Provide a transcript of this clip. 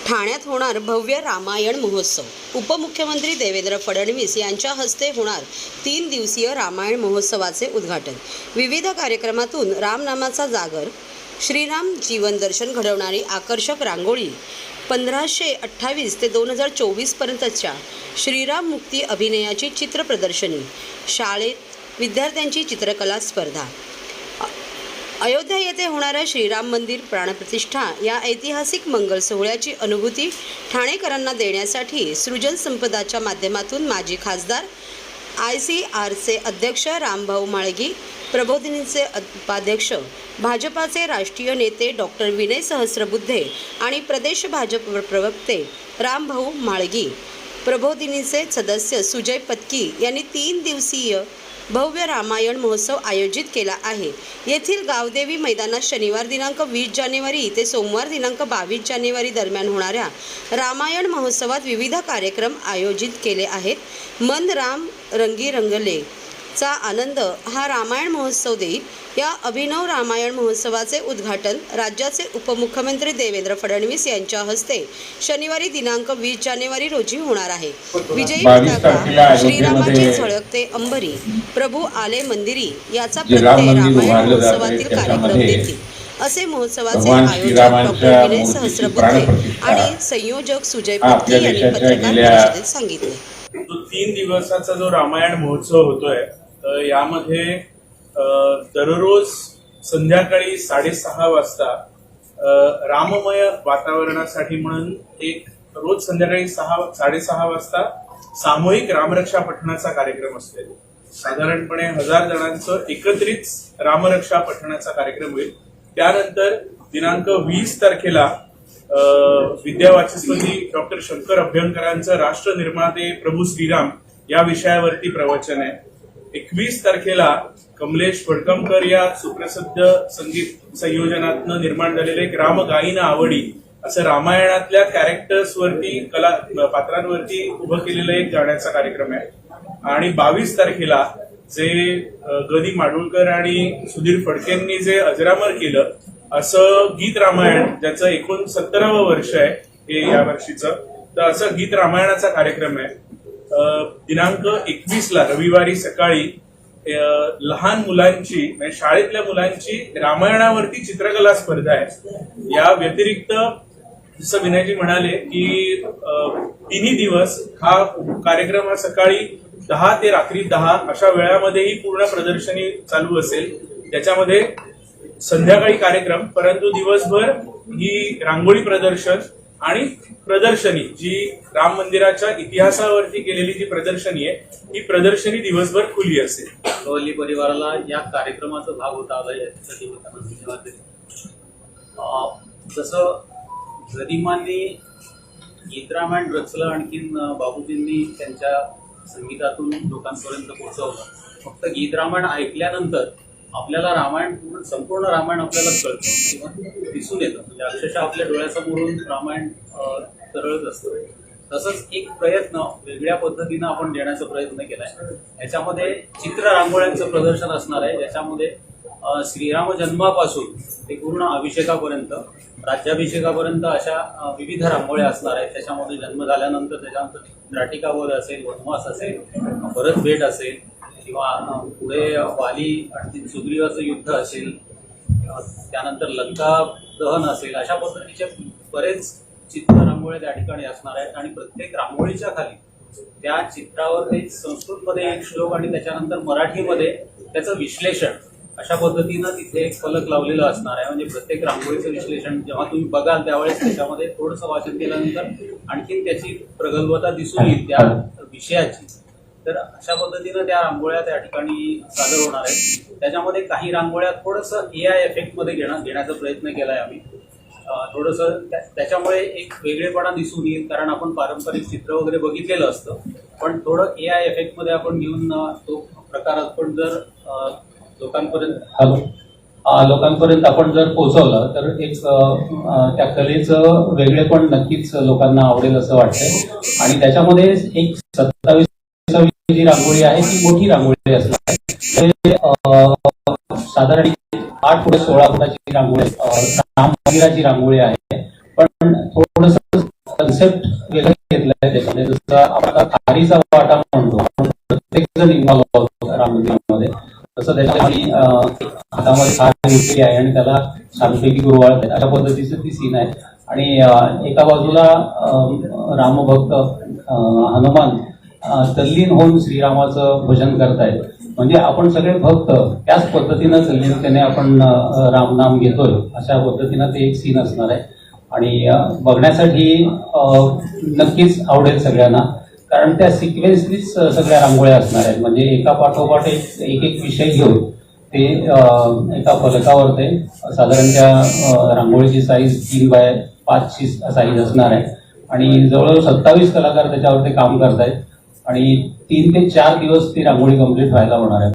ठाण्यात होणार भव्य रामायण महोत्सव। उपमुख्यमंत्री देवेंद्र फडणवीस यांच्या हस्ते होणार 3 दिवसीय रामायण महोत्सवाचे उद्घाटन। विविध कार्यक्रमातून रामनामाचा जागर, श्रीराम जीवन दर्शन घडवणारी आकर्षक रांगोळी, 1528 ते 2024 पर्यंतच्या श्रीराम मुक्ती अभिनयाची चित्र प्रदर्शनी, शाळेत विद्यार्थ्यांची चित्रकला स्पर्धा, अयोध्या येथे होणाऱ्या श्रीराम मंदिर प्राणप्रतिष्ठा या ऐतिहासिक मंगल सोहळ्याची अनुभूती ठाणेकरांना देण्यासाठी सृजन संपदाच्या माध्यमातून माजी खासदार, ICRचे अध्यक्ष रामभाऊ म्हाळगी, प्रबोधिनीचे उपाध्यक्ष, भाजपाचे राष्ट्रीय नेते डॉक्टर विनय सहस्रबुद्धे आणि प्रदेश भाजप प्रवक्ते रामभाऊ म्हाळगी, प्रबोधिनीचे सदस्य सुजय पत्की यांनी 3 दिवसीय भव्य रामायण महोत्सव आयोजित केला आहे। येथील गावदेवी मैदानात शनिवार दिनांक 20 जानेवारी ते सोमवार दिनांक 22 जानेवारी दरम्यान होणाऱ्या रामायण महोत्सवात विविध कार्यक्रम आयोजित केले आहेत। मन राम रंगी रंगले चा आनंद हा रामायण महोत्सव देईल। या अभिनव रामायण महोत्सवाचे उद्घाटन राज्याचे उपमुख्यमंत्री देवेंद्र फडणवीस यांच्या हस्ते शनिवारी दिनांक 20 जानेवारी रोजी होणार आहे। विजयी पताका, श्रीरामाची झळकते अंबरी, प्रभू आले मंदिरी याचा प्रत्यय रामायण महोत्सवातील कार्यक्रम देतील, असे महोत्सवाचे आयोजक डॉक्टर विनय सहस्रबुद्धे आणि संयोजक सुजय पत्की यांनी पत्रकार परिषदेत सांगितले। 3 दिवसाचा जो रामायण महोत्सव होतोय यामध्ये दररोज संध्याकाळी 6:30 वाजता राममय वातावरणासाठी म्हणून एक रोज संध्याकाळी 6:30 वाजता सामूहिक रामरक्षा पठणाचा कार्यक्रम असतो। साधारणपणे 1000 जणांचं एकत्रित रामरक्षा पठणाचा कार्यक्रम होईल। त्यानंतर दिनांक 20 तारखेला विद्यावाचस्पती डॉक्टर शंकर अभ्यंकरांचं राष्ट्र निर्माते प्रभू श्रीराम या विषयावरती प्रवचन आहे। 21 तारखेला कमलेश फडकमकर या सुप्रसिद्ध संगीत संयोजनातनं निर्माण झालेले एक राम गाईन आवडी असं रामायणातल्या कॅरेक्टर्स वरती पात्रांवरती उभं केलेलं एक गाण्याचा कार्यक्रम आहे। आणि 22 तारखेला जे गदी माडुळकर आणि सुधीर फडकेंनी जे अजरामर केलं असं गीत रामायण, ज्याचं 69वं वर्ष आहे हे या वर्षीचं, तर असं गीत रामायणाचा कार्यक्रम आहे। दिनांक 21ला रविवारी सकाळी लहान मुलांची म्हणजे शाळेतल्या मुलांची रामायणावरती चित्रकला स्पर्धा आहे। या व्यतिरिक्त जसं विनयजी म्हणाले की 3 दिवस हा कार्यक्रम हा सकाळी 10 ते रात्री 10 अशा वेळामध्येही पूर्ण प्रदर्शनी चालू असेल। त्याच्यामध्ये संध्याकाळी कार्यक्रम, परंतु दिवसभर ही रांगोळी प्रदर्शन आणि प्रदर्शनी, जी राम मंदिराच्या इतिहासावरती केलेली जी प्रदर्शनी आहे ही प्रदर्शनी दिवसभर खुली असेल। कवली परिवाराला या कार्यक्रमाचा भाग होता आला यासाठी धन्यवाद देतो। जसं गदिमांनी गीत रामायण रचलं, आणखीन बाबूजींनी त्यांच्या संगीतातून लोकांपर्यंत पोहोचवलं। फक्त गीत रामायण ऐकल्यानंतर आपल्याला रामायण संपूर्ण रामायण आपल्याला कळतं किंवा दिसून येतं, म्हणजे अक्षरशः आपल्या डोळ्यासमोरून रामायण तरळत असतं। तसंच एक प्रयत्न वेगळ्या पद्धतीनं आपण देण्याचा प्रयत्न केलाय। याच्यामध्ये चित्र रांगोळ्यांचं प्रदर्शन असणार आहे, ज्याच्यामध्ये श्रीराम जन्मापासून ते पूर्ण अभिषेकापर्यंत, राज्याभिषेकापर्यंत अशा विविध रांगोळ्या असणार आहेत। त्याच्यामध्ये जन्म झाल्यानंतर त्याच्यानंतर राटिकावध असेल, वनवास असेल, भरत भेट असेल, किंवा पुढे वाली आणि सुग्रीवाचं युद्ध असेल, त्यानंतर लंका दहन असेल, अशा पद्धतीचे बरेच चित्र रांगोळ्या त्या ठिकाणी असणार आहेत। आणि प्रत्येक रांगोळीच्या खाली त्या चित्रावर एक संस्कृतमध्ये एक श्लोक आणि त्याच्यानंतर मराठीमध्ये त्याचं विश्लेषण, अशा पद्धतीनं तिथे एक फलक लावलेलं असणार आहे। म्हणजे प्रत्येक रांगोळीचं विश्लेषण जेव्हा तुम्ही बघाल त्यावेळेस त्याच्यामध्ये थोडंसं वाचन केल्यानंतर आणखीन त्याची प्रगल्भता दिसून येईल त्या विषयाची। तर अशा पद्धतीनं त्या रांगोळ्या त्या ठिकाणी सादर होणार आहेत। त्याच्यामध्ये काही रांगोळ्या थोडंसं AI एफेक्टमध्ये घेण्याचा प्रयत्न केलाय आम्ही। थोडंसं त्याच्यामुळे एक वेगळेपणा दिसून येईल, कारण आपण पारंपरिक चित्र वगैरे बघितलेलं असतं, पण थोडं AI एफेक्टमध्ये आपण घेऊन तो प्रकार आपण जर लोकांपर्यंत आपण जर पोहोचवलं तर एक त्या कलेचं वेगळेपण नक्कीच लोकांना आवडेल असं वाटतंय। आणि त्याच्यामध्ये एक 27वी जी रांगोळी आहे ती मोठी रांगोळी असणार आहे। साधारण 8 फूट 16 फुटाची रांगोळी राम मंदिराची रांगोळी आहे, पण थोडंसं कन्सेप्ट वेगळा घेतलाय त्याच्यामध्ये. जसं आपण आता खारीचा वाटा म्हणतो, आपण प्रत्येक जण इन्व्हॉल्व्ह होतो राम मंदिरामध्ये, तसं त्याच्यामध्ये हातामध्ये खार घेतलेली आहे आणि त्याला छानपैकी गुरवाळत आहे, अशा पद्धतीचं ती सीन आहे. आणि एका बाजूला रामभक्त हनुमान तल्लीन होऊन श्रीरामाचं भजन करतायत. म्हणजे आपण सगळे भक्त त्याच पद्धतीनं तल्लीनतेने आपण रामनाम घेतोय, अशा पद्धतीनं ते एक सीन असणार आहे. आणि बघण्यासाठी नक्कीच आवडेल सगळ्यांना, कारण त्या सिक्वेन्सनीच सगळ्या रांगोळ्या असणार आहेत. म्हणजे एका पाठोपाठ एक विषय घेऊन ते एका फलकावर ते साधारण त्या रांगोळीची साईज 3x5 साईज असणार आहे. आणि जवळजवळ 27 कलाकार त्याच्यावर ते काम करतायत आणि 3 ते 4 दिवस ती रांगोळी कंप्लीट व्हायला होणार आहे.